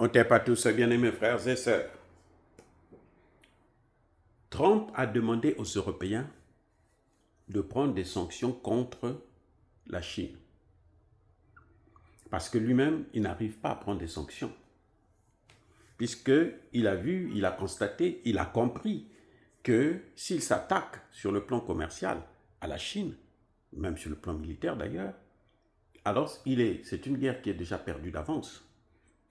On t'aime pas tous, bien-aimés frères et sœurs. Trump a demandé aux Européens de prendre des sanctions contre la Chine. Parce que lui-même, il n'arrive pas à prendre des sanctions. Puisqu'il a vu, il a constaté, il a compris que s'il s'attaque sur le plan commercial à la Chine, même sur le plan militaire d'ailleurs, alors c'est une guerre qui est déjà perdue d'avance.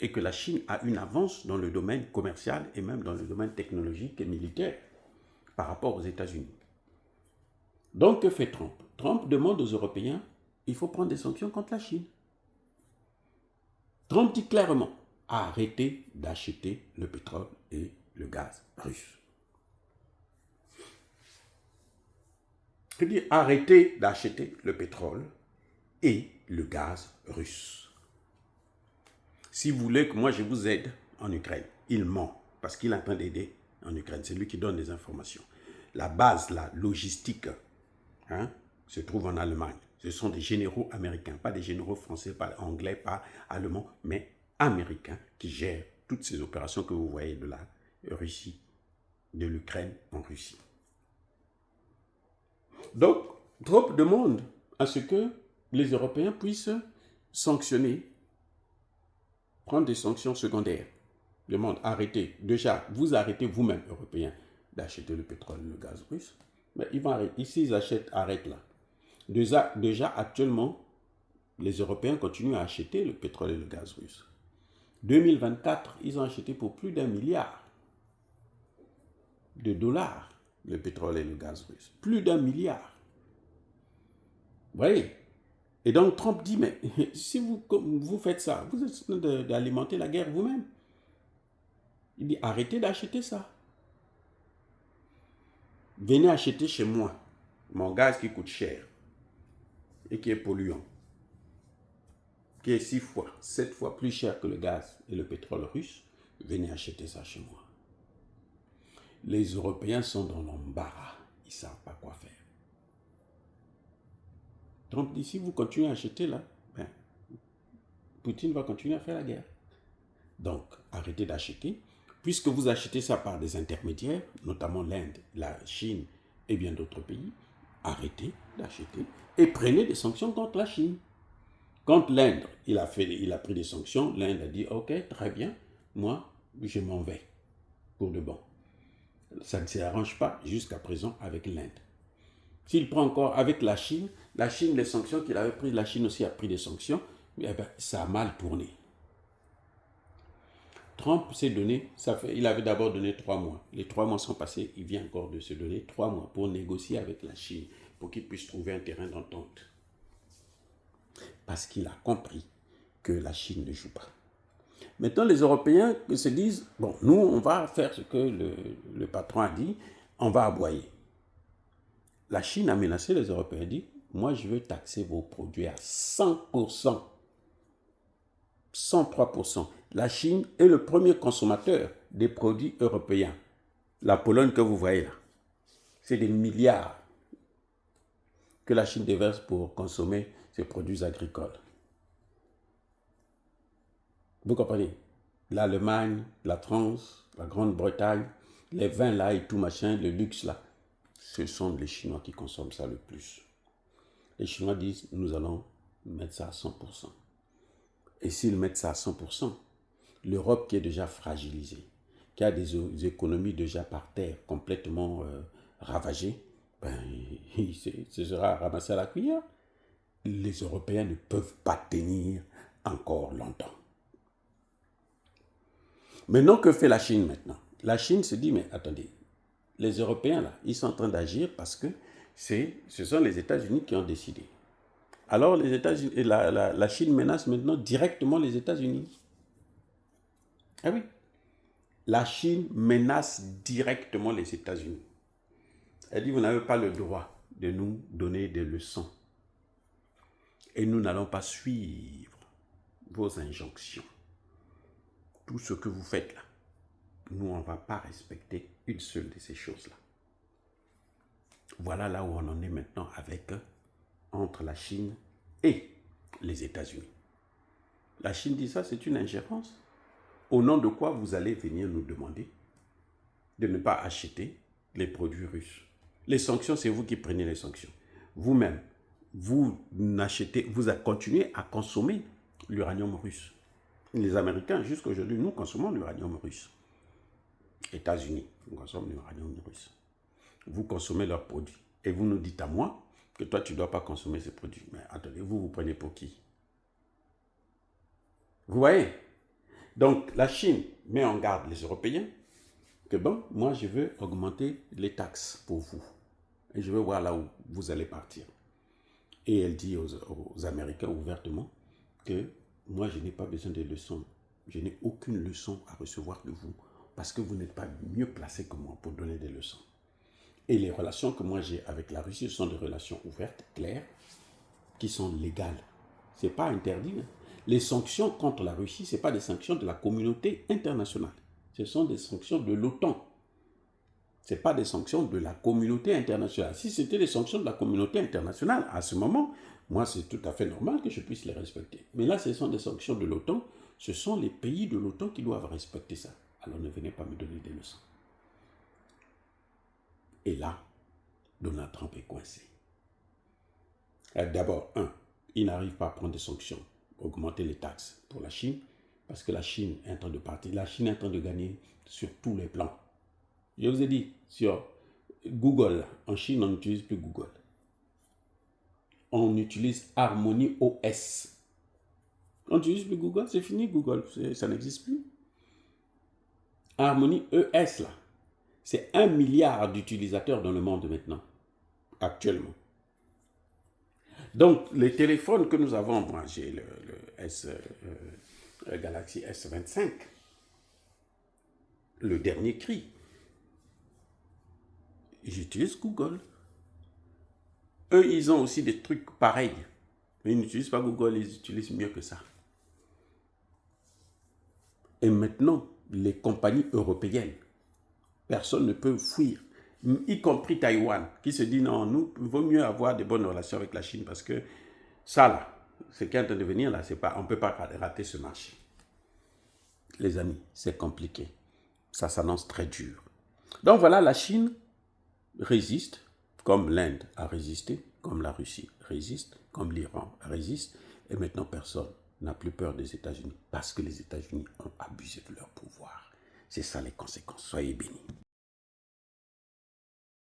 Et que la Chine a une avance dans le domaine commercial et même dans le domaine technologique et militaire par rapport aux États-Unis. Donc, que fait Trump? Trump demande aux Européens, il faut prendre des sanctions contre la Chine. Trump dit clairement, arrêtez d'acheter le pétrole et le gaz russe. Il dit, arrêtez d'acheter le pétrole et le gaz russe. Si vous voulez que moi je vous aide en Ukraine, il ment parce qu'il est en train d'aider en Ukraine. C'est lui qui donne des informations. La base, la logistique, se trouve en Allemagne. Ce sont des généraux américains, pas des généraux français, pas anglais, pas allemands, mais américains qui gèrent toutes ces opérations que vous voyez de la Russie, de l'Ukraine en Russie. Donc, Trump demande à ce que les Européens puissent sanctionner, prendre des sanctions secondaires. Demande, arrêtez. Déjà, vous arrêtez vous-même, Européens, d'acheter le pétrole et le gaz russe. Mais ils vont arrêter. Ici, ils achètent, arrêtent là. Déjà, actuellement, les Européens continuent à acheter le pétrole et le gaz russe. 2024, ils ont acheté pour plus d'1 milliard de dollars le pétrole et le gaz russe. Plus d'1 milliard. Vous voyez? Et donc Trump dit, mais si vous faites ça, vous êtes en train d'alimenter la guerre vous-même. Il dit, arrêtez d'acheter ça. Venez acheter chez moi mon gaz qui coûte cher et qui est polluant, qui est 6 fois, 7 fois plus cher que le gaz et le pétrole russe. Venez acheter ça chez moi. Les Européens sont dans l'embarras. Ils ne savent pas quoi faire. Trump dit, si vous continuez à acheter là, Poutine va continuer à faire la guerre. Donc, arrêtez d'acheter. Puisque vous achetez ça par des intermédiaires, notamment l'Inde, la Chine et bien d'autres pays, arrêtez d'acheter et prenez des sanctions contre la Chine. Quand l'Inde, il a pris des sanctions, l'Inde a dit, ok, très bien, moi, je m'en vais pour de bon. Ça ne s'arrange pas jusqu'à présent avec l'Inde. S'il prend encore avec la Chine, les sanctions qu'il avait prises, la Chine aussi a pris des sanctions, ça a mal tourné. Trump s'est donné, il avait d'abord donné 3 mois. Les 3 mois sont passés, il vient encore de se donner 3 mois pour négocier avec la Chine, pour qu'il puisse trouver un terrain d'entente. Parce qu'il a compris que la Chine ne joue pas. Maintenant, les Européens se disent, bon, nous, on va faire ce que le patron a dit, on va aboyer. La Chine a menacé les Européens, dit, moi, je veux taxer vos produits à 100%. 103%. La Chine est le premier consommateur des produits européens. La Pologne que vous voyez là, c'est des milliards que la Chine déverse pour consommer ses produits agricoles. Vous comprenez? L'Allemagne, la France, la Grande-Bretagne, les vins là et tout machin, le luxe là, ce sont les Chinois qui consomment ça le plus. Les Chinois disent, nous allons mettre ça à 100%. Et s'ils mettent ça à 100%, l'Europe qui est déjà fragilisée, qui a des économies déjà par terre complètement ravagées, ce sera ramassé à la cuillère. Les Européens ne peuvent pas tenir encore longtemps. Maintenant, que fait la Chine maintenant? La Chine se dit, mais attendez, les Européens là, ils sont en train d'agir parce que ce sont les États-Unis qui ont décidé. Alors les États-Unis, la Chine menace maintenant directement les États-Unis. Ah oui. La Chine menace directement les États-Unis. Elle dit, vous n'avez pas le droit de nous donner des leçons. Et nous n'allons pas suivre vos injonctions. Tout ce que vous faites là, nous, on ne va pas respecter une seule de ces choses-là. Voilà là où on en est maintenant entre la Chine et les États-Unis. La Chine dit ça, c'est une ingérence. au nom de quoi vous allez venir nous demander de ne pas acheter les produits russes? Les sanctions, c'est vous qui prenez les sanctions. Vous-même, vous continuez à consommer l'uranium russe. Les Américains, jusqu'à aujourd'hui, nous consommons l'uranium russe. États-Unis, nous consommons l'uranium russe. Vous consommez leurs produits. Et vous nous dites à moi que toi, tu ne dois pas consommer ces produits. Mais attendez, vous prenez pour qui? Vous voyez? Donc, la Chine met en garde les Européens que bon, moi, je veux augmenter les taxes pour vous. Et je veux voir là où vous allez partir. Et elle dit aux Américains ouvertement que moi, je n'ai pas besoin de leçons. Je n'ai aucune leçon à recevoir de vous parce que vous n'êtes pas mieux placé que moi pour donner des leçons. Et les relations que moi j'ai avec la Russie sont des relations ouvertes, claires, qui sont légales. Ce n'est pas interdit. Les sanctions contre la Russie, ce n'est pas des sanctions de la communauté internationale. Ce sont des sanctions de l'OTAN. Ce n'est pas des sanctions de la communauté internationale. Si c'était des sanctions de la communauté internationale, à ce moment, moi, c'est tout à fait normal que je puisse les respecter. Mais là, ce sont des sanctions de l'OTAN. Ce sont les pays de l'OTAN qui doivent respecter ça. Alors ne venez pas me donner des leçons. Et là, Donald Trump est coincé. D'abord, il n'arrive pas à prendre des sanctions, augmenter les taxes pour la Chine, parce que la Chine est en train de partir. La Chine est en train de gagner sur tous les plans. Je vous ai dit, sur Google, en Chine, on n'utilise plus Google. On utilise Harmony OS. On n'utilise plus Google, c'est fini Google, ça n'existe plus. Harmony ES, là, c'est 1 milliard d'utilisateurs dans le monde maintenant, actuellement. Donc, les téléphones que nous avons, moi j'ai le Galaxy S25, le dernier cri. J'utilise Google. Eux, ils ont aussi des trucs pareils. Mais ils n'utilisent pas Google, ils utilisent mieux que ça. Et maintenant, les compagnies européennes, personne ne peut fuir, y compris Taïwan, qui se dit non, nous, il vaut mieux avoir de bonnes relations avec la Chine parce que ça, là, ce qui est en train de venir, là, c'est pas, on ne peut pas rater ce marché. Les amis, c'est compliqué. Ça s'annonce très dur. Donc voilà, la Chine résiste, comme l'Inde a résisté, comme la Russie résiste, comme l'Iran résiste, et maintenant personne n'a plus peur des États-Unis parce que les États-Unis ont abusé de leur pouvoir. C'est ça les conséquences. Soyez bénis.